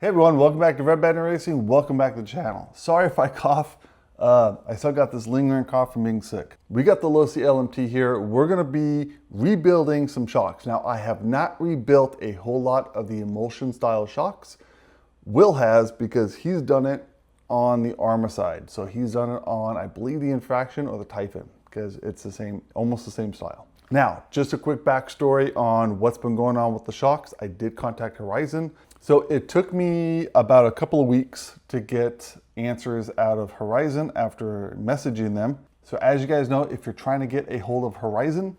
Hey everyone, welcome back to Redbanditracing. Welcome back to the channel. Sorry if I cough. I still got this lingering cough from being sick. We got the Losi LMT here. We're gonna be rebuilding some shocks. Now, I have not rebuilt a whole lot of the emulsion style shocks. Will has, because he's done it on the Armor side. So he's done it on, I believe, the Infraction or the Typhon, because it's the same, almost the same style. Now, just a quick backstory on what's been going on with the shocks. I did contact Horizon. So it took me about a couple of weeks to get answers out of Horizon after messaging them. So as you guys know, if you're trying to get a hold of Horizon,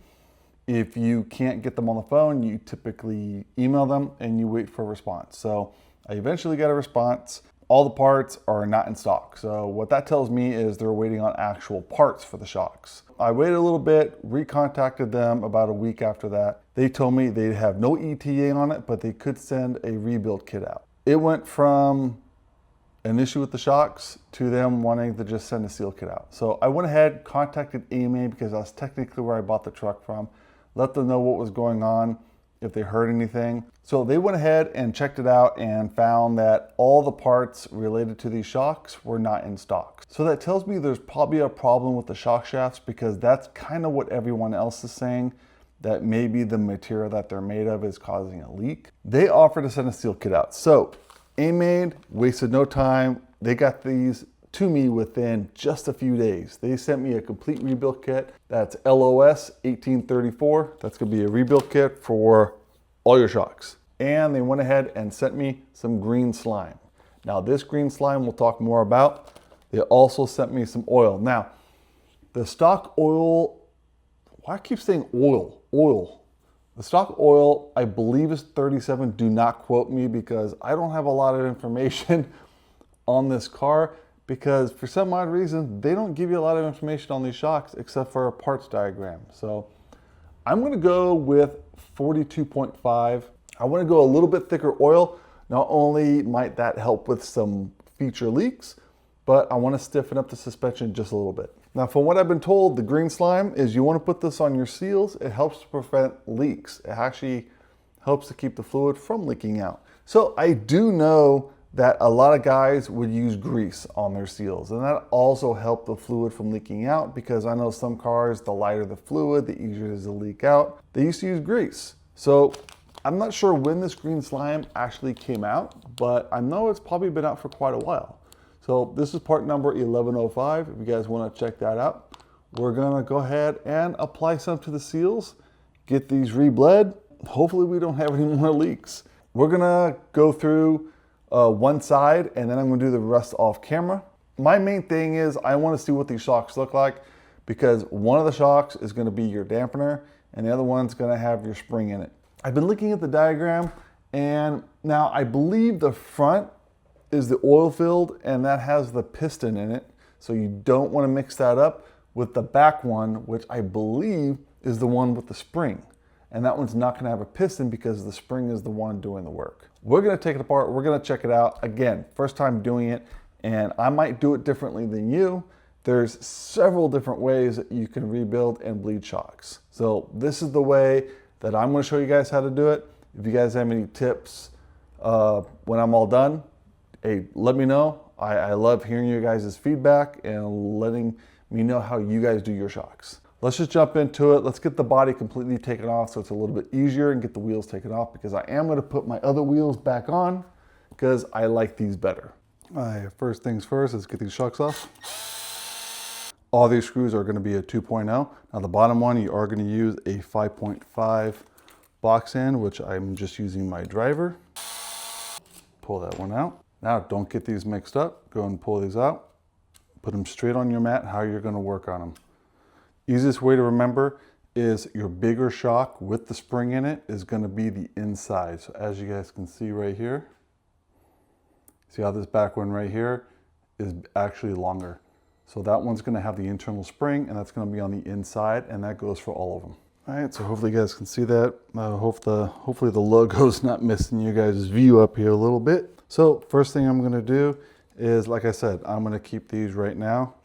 if you can't get them on the phone, you typically email them and you wait for a response. So I eventually got a response. All the parts are not in stock. So what that tells me is they're waiting on actual parts for the shocks. I waited a little bit, recontacted them about a week after that. They told me they'd have no ETA on it, but they could send a rebuild kit out. It went from an issue with the shocks to them wanting to just send a seal kit out. So I went ahead, contacted AMA because that's technically where I bought the truck from, let them know what was going on, if they heard anything. So they went ahead and checked it out and found that all the parts related to these shocks were not in stock. So that tells me there's probably a problem with the shock shafts, because that's kind of what everyone else is saying, that maybe the material that they're made of is causing a leak. They offered to send a seal kit out. So AMA wasted no time. They got these to me within just a few days. They sent me a complete rebuild kit. That's LOS 1834. That's gonna be a rebuild kit for all your shocks. And they went ahead and sent me some green slime. Now this green slime we'll talk more about. They also sent me some oil. Now, the stock oil, why I keep saying oil? The stock oil, I believe, is 37. Do not quote me, because I don't have a lot of information on this car, because for some odd reason, they don't give you a lot of information on these shocks except for a parts diagram. So I'm gonna go with 42.5. I wanna go a little bit thicker oil. Not only might that help with some feature leaks, but I wanna stiffen up the suspension just a little bit. Now, from what I've been told, the green slime is you wanna put this on your seals. It helps to prevent leaks. It actually helps to keep the fluid from leaking out. So I do know that a lot of guys would use grease on their seals, and that also helped the fluid from leaking out, because I know some cars, the lighter the fluid, the easier it is to leak out. They used to use grease. So I'm not sure when this green slime actually came out, but I know it's probably been out for quite a while. So this is part number 1105. If you guys want to check that out, we're gonna go ahead and apply some to the seals, get these rebled. Hopefully we don't have any more leaks. We're gonna go through one side, and then I'm gonna do the rest off camera. My main thing is I wanna see what these shocks look like, because one of the shocks is gonna be your dampener, and the other one's gonna have your spring in it. I've been looking at the diagram, and now I believe the front is the oil filled, and that has the piston in it. So you don't wanna mix that up with the back one, which I believe is the one with the spring. And that one's not gonna have a piston because the spring is the one doing the work. We're gonna take it apart, we're gonna check it out. Again, first time doing it, and I might do it differently than you. There's several different ways that you can rebuild and bleed shocks. So this is the way that I'm gonna show you guys how to do it. If you guys have any tips when I'm all done, hey, let me know. I love hearing your guys' feedback and letting me know how you guys do your shocks. Let's just jump into it. Let's get the body completely taken off so it's a little bit easier, and get the wheels taken off, because I am gonna put my other wheels back on because I like these better. All right, first things first, let's get these shocks off. All these screws are gonna be a 2.0. Now the bottom one, you are gonna use a 5.5 box end, which I'm just using my driver. Pull that one out. Now don't get these mixed up. Go and pull these out. Put them straight on your mat, how you're gonna work on them. Easiest way to remember is your bigger shock with the spring in it is gonna be the inside. So as you guys can see right here, see how this back one right here is actually longer. So that one's gonna have the internal spring, and that's gonna be on the inside, and that goes for all of them. All right, so hopefully you guys can see that. Hopefully the logo's not missing you guys' view up here a little bit. So first thing I'm gonna do is, like I said, I'm gonna keep these right now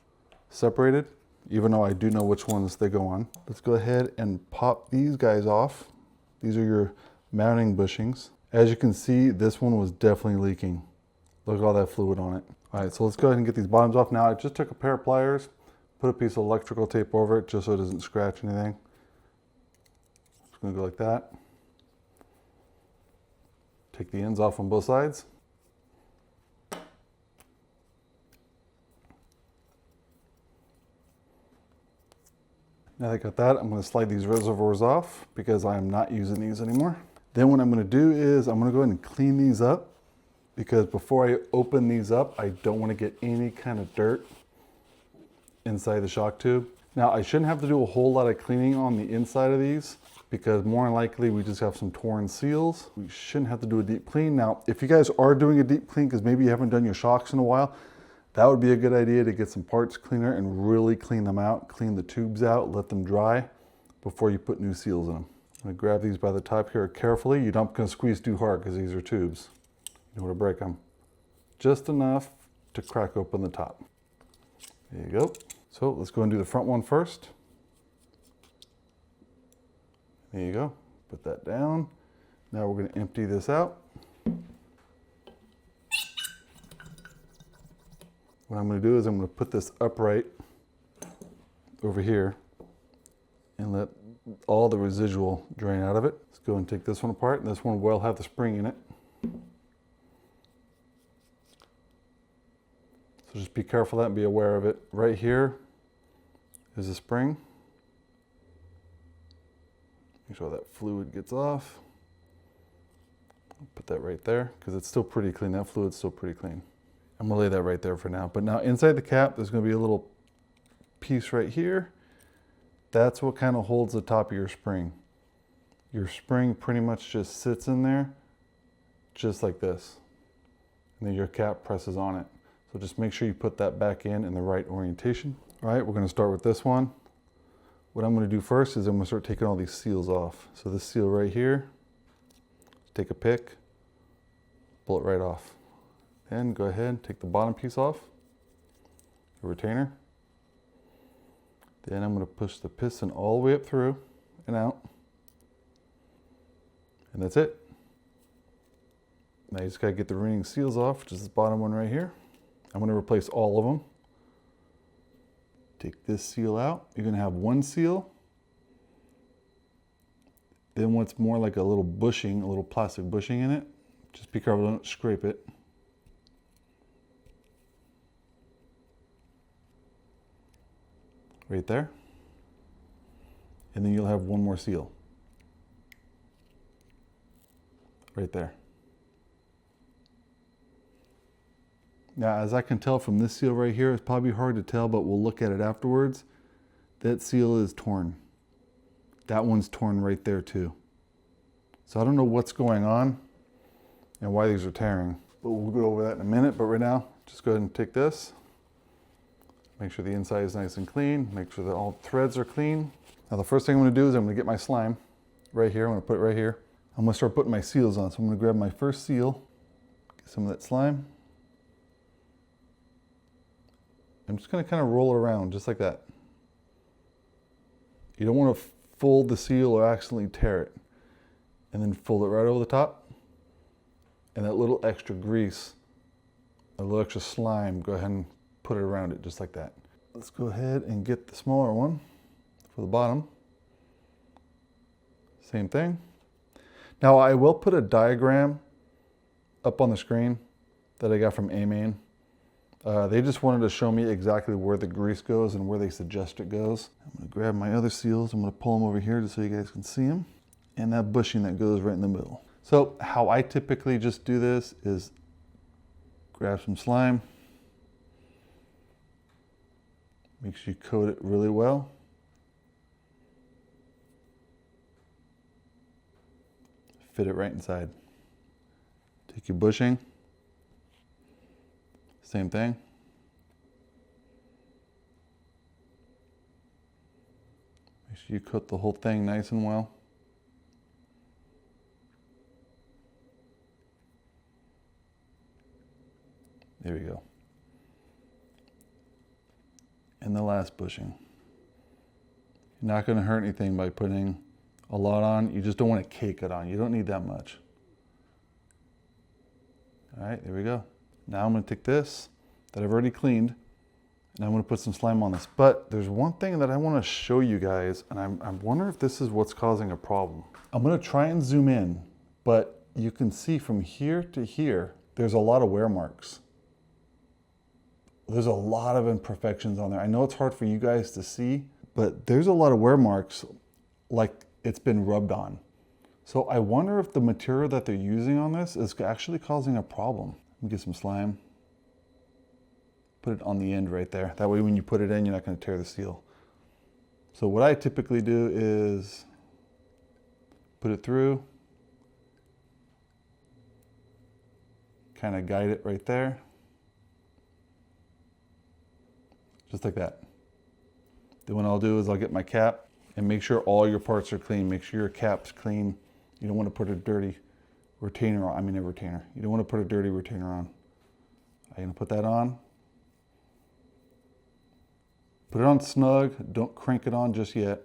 separated, even though I do know which ones they go on. Let's go ahead and pop these guys off. These are your mounting bushings. As you can see, this one was definitely leaking. Look at all that fluid on it. All right, so let's go ahead and get these bottoms off. Now I just took a pair of pliers, put a piece of electrical tape over it just so it doesn't scratch anything. It's gonna go like that. Take the ends off on both sides. Now that I got that, I'm going to slide these reservoirs off because I am not using these anymore. Then what I'm going to do is I'm going to go ahead and clean these up, because before I open these up, I don't want to get any kind of dirt inside the shock tube. Now I shouldn't have to do a whole lot of cleaning on the inside of these, because more than likely we just have some torn seals. We shouldn't have to do a deep clean. Now, if you guys are doing a deep clean because maybe you haven't done your shocks in a while, that would be a good idea to get some parts cleaner and really clean them out, clean the tubes out, let them dry before you put new seals in them. I'm gonna grab these by the top here carefully. You're not gonna squeeze too hard because these are tubes. You don't wanna break them. Just enough to crack open the top. There you go. So let's go and do the front one first. There you go. Put that down. Now we're gonna empty this out. What I'm going to do is I'm going to put this upright over here and let all the residual drain out of it. Let's go and take this one apart, and this one will have the spring in it. So just be careful of that and be aware of it. Right here is a spring. Make sure that fluid gets off. Put that right there because it's still pretty clean. That fluid's still pretty clean. I'm gonna lay that right there for now. But now inside the cap, there's gonna be a little piece right here. That's what kind of holds the top of your spring. Your spring pretty much just sits in there, just like this. And then your cap presses on it. So just make sure you put that back in the right orientation. All right, we're gonna start with this one. What I'm gonna do first is I'm gonna start taking all these seals off. So this seal right here, take a pick, pull it right off. And go ahead and take the bottom piece off, the retainer. Then I'm going to push the piston all the way up through and out. And that's it. Now you just got to get the remaining seals off, which is this bottom one right here. I'm going to replace all of them. Take this seal out. You're going to have one seal. Then what's more like a little bushing, a little plastic bushing in it. Just be careful, don't scrape it. Right there. And then you'll have one more seal. Right there. Now, as I can tell from this seal right here, it's probably hard to tell, but we'll look at it afterwards. That seal is torn. That one's torn right there too. So I don't know what's going on and why these are tearing, but we'll go over that in a minute. But right now, just go ahead and take this. Make sure the inside is nice and clean. Make sure that all threads are clean. Now the first thing I'm gonna do is I'm gonna get my slime right here. I'm gonna put it right here. I'm gonna start putting my seals on. So I'm gonna grab my first seal, get some of that slime. I'm just gonna kind of roll it around just like that. You don't wanna fold the seal or accidentally tear it. And then fold it right over the top. And that little extra grease, a little extra slime, go ahead and put it around it just like that. Let's go ahead and get the smaller one for the bottom. Same thing. Now I will put a diagram up on the screen that I got from A-Main. They just wanted to show me exactly where the grease goes and where they suggest it goes. I'm gonna grab my other seals. I'm gonna pull them over here just so you guys can see them. And that bushing that goes right in the middle. So how I typically just do this is grab some slime. Make sure you coat it really well. Fit it right inside. Take your bushing. Same thing. Make sure you coat the whole thing nice and well. There we go. And the last bushing. You're not going to hurt anything by putting a lot on. You just don't want to cake it on. You don't need that much. All right, there we go. Now I'm gonna take this that I've already cleaned and I'm gonna put some slime on this. But there's one thing that I wanna show you guys, and I'm wondering if this is what's causing a problem. I'm gonna try and zoom in, but you can see from here to here, there's a lot of wear marks. There's a lot of imperfections on there. I know it's hard for you guys to see, but there's a lot of wear marks like it's been rubbed on. So I wonder if the material that they're using on this is actually causing a problem. Let me get some slime. Put it on the end right there. That way when you put it in, you're not gonna tear the seal. So what I typically do is put it through, kind of guide it right there. Just like that. Then what I'll do is I'll get my cap and make sure all your parts are clean. Make sure your cap's clean. You don't want to put a dirty retainer on. I mean a retainer. You don't want to put a dirty retainer on. I'm going to put that on. Put it on snug. Don't crank it on just yet.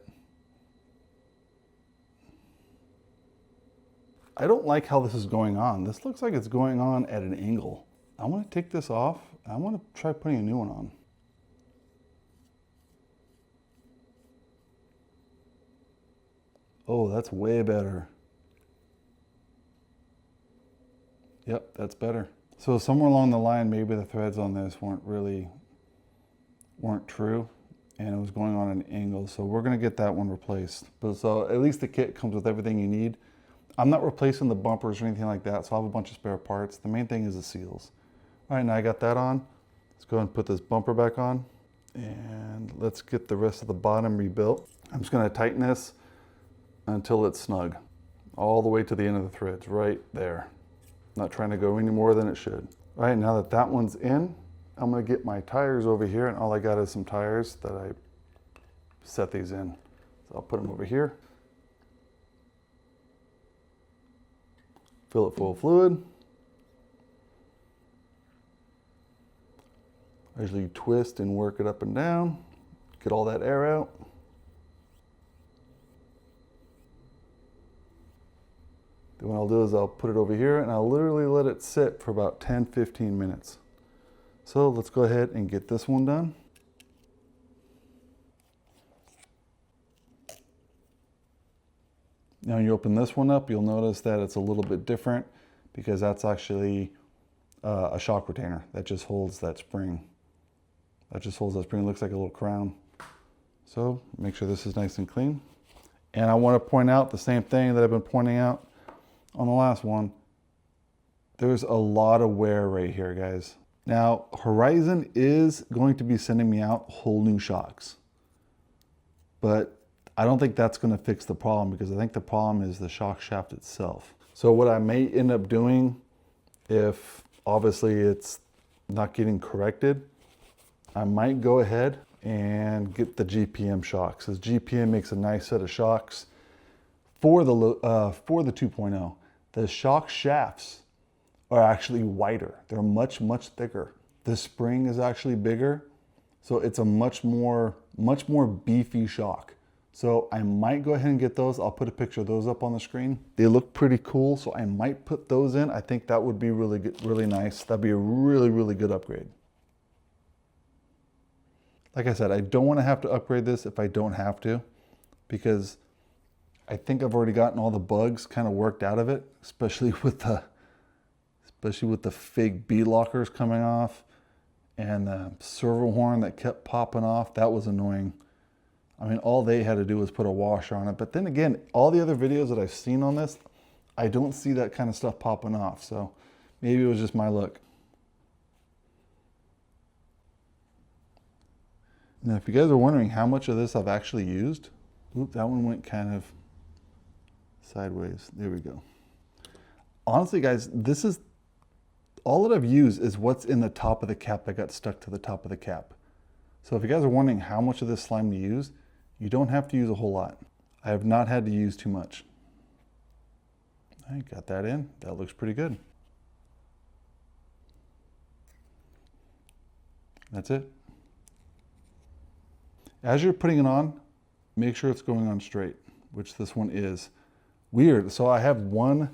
I don't like how this is going on. This looks like it's going on at an angle. I want to take this off. I want to try putting a new one on. Oh, that's way better. Yep, that's better. So somewhere along the line, maybe the threads on this weren't true, and it was going on an angle. So we're gonna get that one replaced. But so at least the kit comes with everything you need. I'm not replacing the bumpers or anything like that, so I'll have a bunch of spare parts. The main thing is the seals. All right, now I got that on. Let's go ahead and put this bumper back on, and let's get the rest of the bottom rebuilt. I'm just gonna tighten this until it's snug, all the way to the end of the threads, right there. Not trying to go any more than it should. All right, now that that one's in, I'm gonna get my tires over here, and all I got is some tires that I set these in. So I'll put them over here. Fill it full of fluid. I usually twist and work it up and down, get all that air out. Then what I'll do is I'll put it over here and I'll literally let it sit for about 10-15 minutes. So let's go ahead and get this one done. Now you open this one up, you'll notice that it's a little bit different because that's actually a shock retainer that just holds that spring. That just holds that spring. It looks like a little crown. So make sure this is nice and clean. And I want to point out the same thing that I've been pointing out on the last one. There's a lot of wear right here, guys. Now, Horizon is going to be sending me out whole new shocks, but I don't think that's going to fix the problem because I think the problem is the shock shaft itself. So what I may end up doing, if obviously it's not getting corrected, I might go ahead and get the GPM shocks. Because GPM makes a nice set of shocks for the 2.0. The shock shafts are actually wider. They're much, much thicker. The spring is actually bigger, so it's a much more beefy shock. So I might go ahead and get those. I'll put a picture of those up on the screen. They look pretty cool, so I might put those in. I think that would be really good, really nice. That'd be a really, really good upgrade. Like I said, I don't want to have to upgrade this if I don't have to, because I think I've already gotten all the bugs kind of worked out of it, especially with the fake bead lockers coming off and the servo horn that kept popping off. That was annoying. I mean, all they had to do was put a washer on it. But then again, all the other videos that I've seen on this, I don't see that kind of stuff popping off. So maybe it was just my luck. Now, if you guys are wondering how much of this I've actually used, oop, that one went kind of sideways. There we go. Honestly, guys, this is all that I've used is what's in the top of the cap that got stuck to the top of the cap. So if you guys are wondering how much of this slime to use, you don't have to use a whole lot. I have not had to use too much. I got that in. That looks pretty good. That's it. As you're putting it on, make sure it's going on straight, which this one is. Weird. So I have one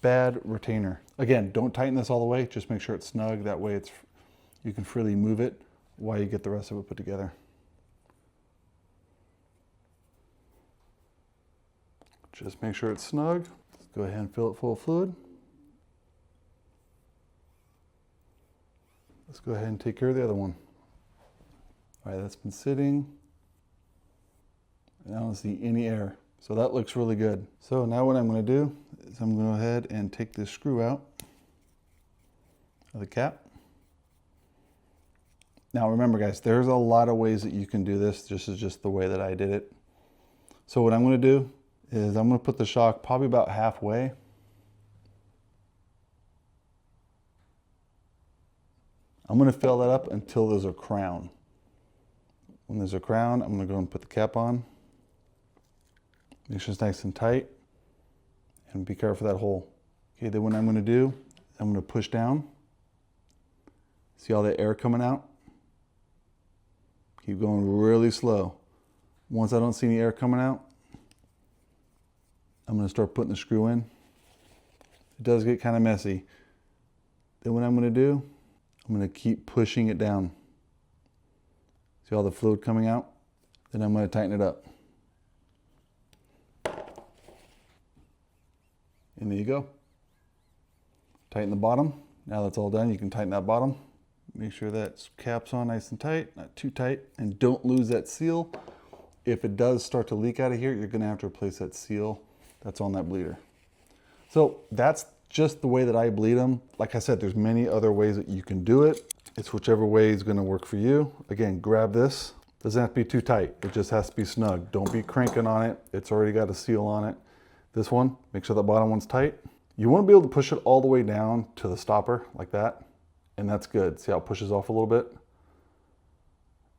bad retainer. Again, don't tighten this all the way. Just make sure it's snug. That way you can freely move it while you get the rest of it put together. Just make sure it's snug. Let's go ahead and fill it full of fluid. Let's go ahead and take care of the other one. All right, that's been sitting. I don't see any air. So that looks really good. So now what I'm going to do is I'm going to go ahead and take this screw out of the cap. Now remember guys, there's a lot of ways that you can do this. This is just the way that I did it. So what I'm going to do is I'm going to put the shock probably about halfway. I'm going to fill that up until there's a crown. When there's a crown, I'm going to go and put the cap on. Make sure it's nice and tight. And be careful of that hole. Okay, then what I'm going to do, I'm going to push down. See all the air coming out? Keep going really slow. Once I don't see any air coming out, I'm going to start putting the screw in. It does get kind of messy. Then what I'm going to do, I'm going to keep pushing it down. See all the fluid coming out? Then I'm going to tighten it up. And there you go. Tighten the bottom. Now that's all done, you can tighten that bottom. Make sure that cap's on nice and tight, not too tight, and don't lose that seal. If it does start to leak out of here, you're gonna have to replace that seal that's on that bleeder. So that's just the way that I bleed them. Like I said, there's many other ways that you can do it. It's whichever way is gonna work for you. Again, grab this. Doesn't have to be too tight. It just has to be snug. Don't be cranking on it. It's already got a seal on it. This one, make sure the bottom one's tight. You want to be able to push it all the way down to the stopper like that. And that's good. See how it pushes off a little bit?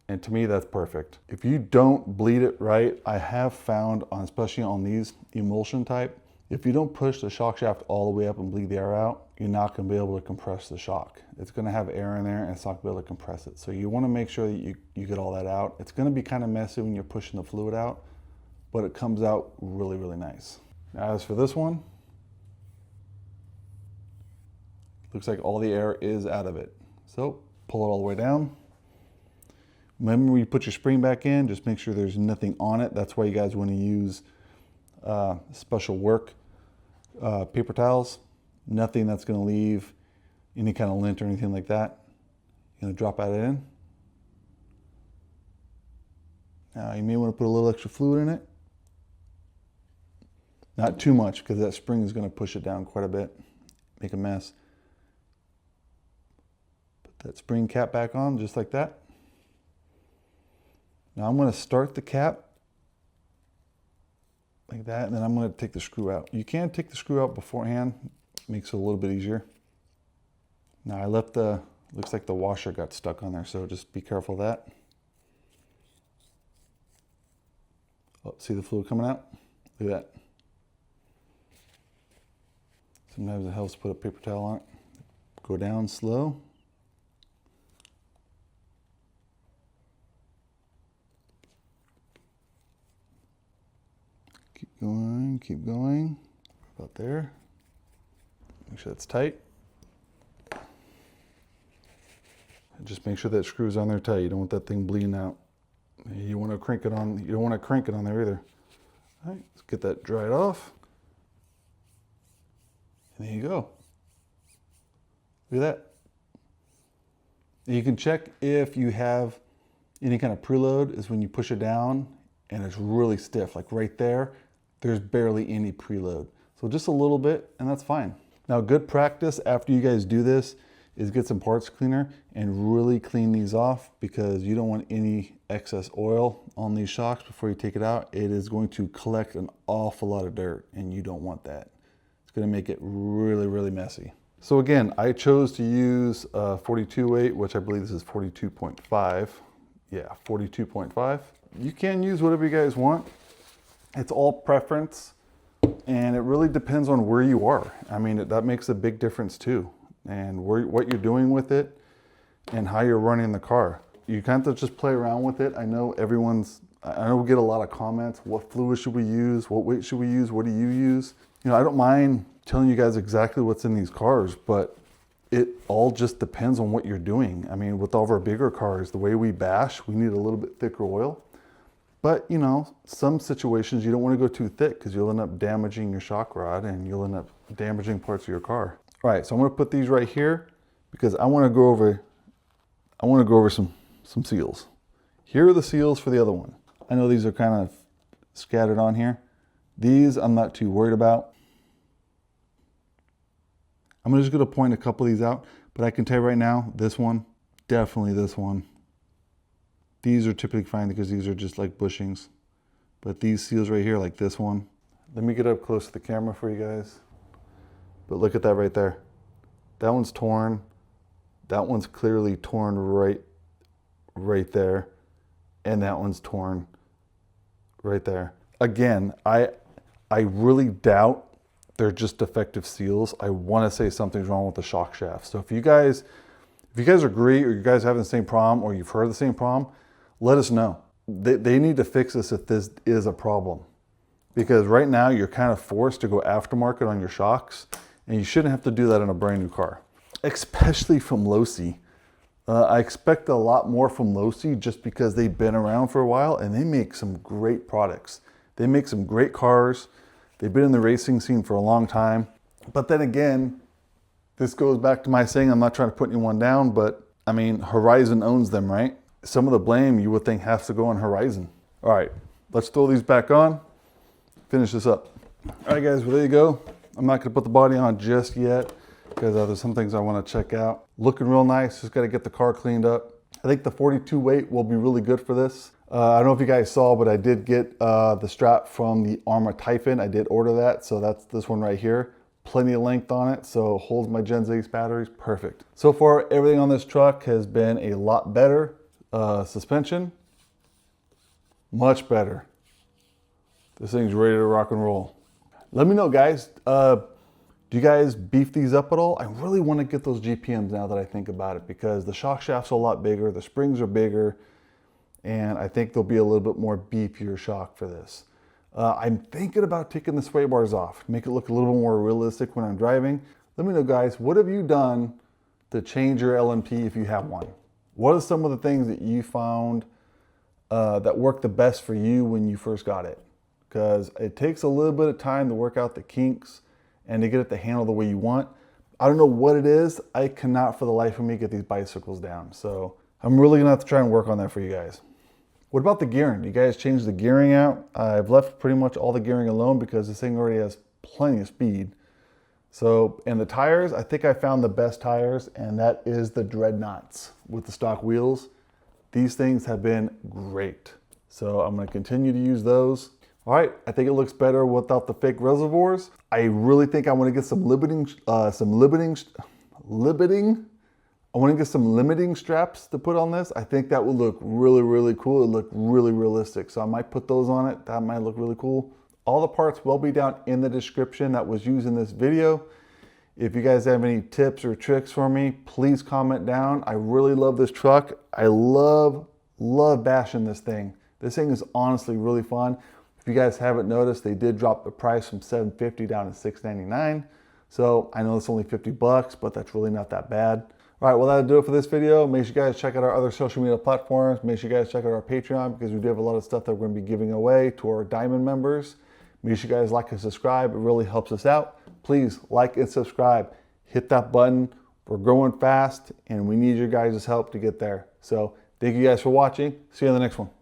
And to me, that's perfect. If you don't bleed it right, I have found, especially on these emulsion type, if you don't push the shock shaft all the way up and bleed the air out, you're not going to be able to compress the shock. It's going to have air in there and it's not going to be able to compress it. So you want to make sure that you get all that out. It's going to be kind of messy when you're pushing the fluid out, but it comes out really, really nice. Now as for this one, looks like all the air is out of it. So pull it all the way down. Remember when you put your spring back in, just make sure there's nothing on it. That's why you guys want to use special work paper towels. Nothing that's going to leave any kind of lint or anything like that. You're going to drop that in. Now you may want to put a little extra fluid in it. Not too much, because that spring is going to push it down quite a bit, make a mess. Put that spring cap back on just like that. Now I'm going to start the cap like that, and then I'm going to take the screw out. You can take the screw out beforehand, makes it a little bit easier. Now I left looks like the washer got stuck on there, so just be careful of that. Oh, see the fluid coming out? Look at that. Sometimes it helps to put a paper towel on it. Go down slow. Keep going, keep going. About there. Make sure that's tight. And just make sure that screw's on there tight. You don't want that thing bleeding out. You want to crank it on. You don't want to crank it on there either. All right, let's get that dried off. And there you go. Look at that. You can check if you have any kind of preload is when you push it down and it's really stiff. Like right there, there's barely any preload. So just a little bit and that's fine. Now good practice after you guys do this is get some parts cleaner and really clean these off, because you don't want any excess oil on these shocks before you take it out. It is going to collect an awful lot of dirt and you don't want that. Going to make it really, really messy. So again, I chose to use 42 weight, which I believe this is 42.5. Yeah, 42.5. You can use whatever you guys want. It's all preference, and it really depends on where you are. I mean, that makes a big difference too, and what you're doing with it and how you're running the car. You can't just play around with it. I know we get a lot of comments. What fluid should we use? What weight should we use? What do you use? You know, I don't mind telling you guys exactly what's in these cars, but it all just depends on what you're doing. I mean, with all of our bigger cars, the way we bash, we need a little bit thicker oil. But, you know, some situations you don't want to go too thick because you'll end up damaging your shock rod and you'll end up damaging parts of your car. All right, so I'm going to put these right here because I want to go over some seals. Here are the seals for the other one. I know these are kind of scattered on here. These I'm not too worried about. I'm just going to point a couple of these out, but I can tell you right now, this one, definitely this one. These are typically fine because these are just like bushings. But these seals right here, like this one. Let me get up close to the camera for you guys. But look at that right there. That one's torn. That one's clearly torn right there. And that one's torn right there. Again, I really doubt they're just defective seals. I want to say something's wrong with the shock shaft. So if you guys agree, or you guys have the same problem, or you've heard the same problem, let us know. They need to fix this if this is a problem. Because right now you're kind of forced to go aftermarket on your shocks, and you shouldn't have to do that in a brand new car, especially from Losi. I expect a lot more from Losi just because they've been around for a while and they make some great products. They make some great cars. They've been in the racing scene for a long time. But then again, this goes back to my saying, I'm not trying to put anyone down, but I mean, Horizon owns them, right? Some of the blame you would think has to go on Horizon. All right, let's throw these back on, finish this up. All right guys, well there you go. I'm not gonna put the body on just yet because there's some things I wanna check out. Looking real nice, just gotta get the car cleaned up. I think the 42 weight will be really good for this. I don't know if you guys saw, but I did get the strap from the Arma Typhon. I did order that, so that's this one right here. Plenty of length on it, so holds my Gen 6 batteries, perfect. So far, everything on this truck has been a lot better. Suspension, much better. This thing's ready to rock and roll. Let me know, guys. Do you guys beef these up at all? I really want to get those GPMs now that I think about it, because the shock shaft's a lot bigger, the springs are bigger, and I think there'll be a little bit more beefier shock for this. I'm thinking about taking the sway bars off, make it look a little more realistic when I'm driving. Let me know, guys, what have you done to change your LMT if you have one? What are some of the things that you found that worked the best for you when you first got it? Because it takes a little bit of time to work out the kinks and to get it to handle the way you want. I don't know what it is. I cannot for the life of me get these bicycles down. So I'm really gonna have to try and work on that for you guys. What about the gearing? You guys changed the gearing out? I've left pretty much all the gearing alone because this thing already has plenty of speed. So, and the tires, I think I found the best tires, and that is the Dreadnaughts with the stock wheels. These things have been great. So I'm gonna continue to use those. All right, I think it looks better without the fake reservoirs. I really think I want to get some limiting straps to put on this. I think that would look really, really cool. It look really realistic. So I might put those on it. That might look really cool. All the parts will be down in the description that was used in this video. If you guys have any tips or tricks for me, please comment down. I really love this truck. I love bashing this thing. This thing is honestly really fun. If you guys haven't noticed, they did drop the price from $750 down to $699. So I know it's only 50 bucks, but that's really not that bad. All right, well, that'll do it for this video. Make sure you guys check out our other social media platforms. Make sure you guys check out our Patreon because we do have a lot of stuff that we're gonna be giving away to our Diamond members. Make sure you guys like and subscribe. It really helps us out. Please like and subscribe. Hit that button. We're growing fast and we need your guys' help to get there. So thank you guys for watching. See you on the next one.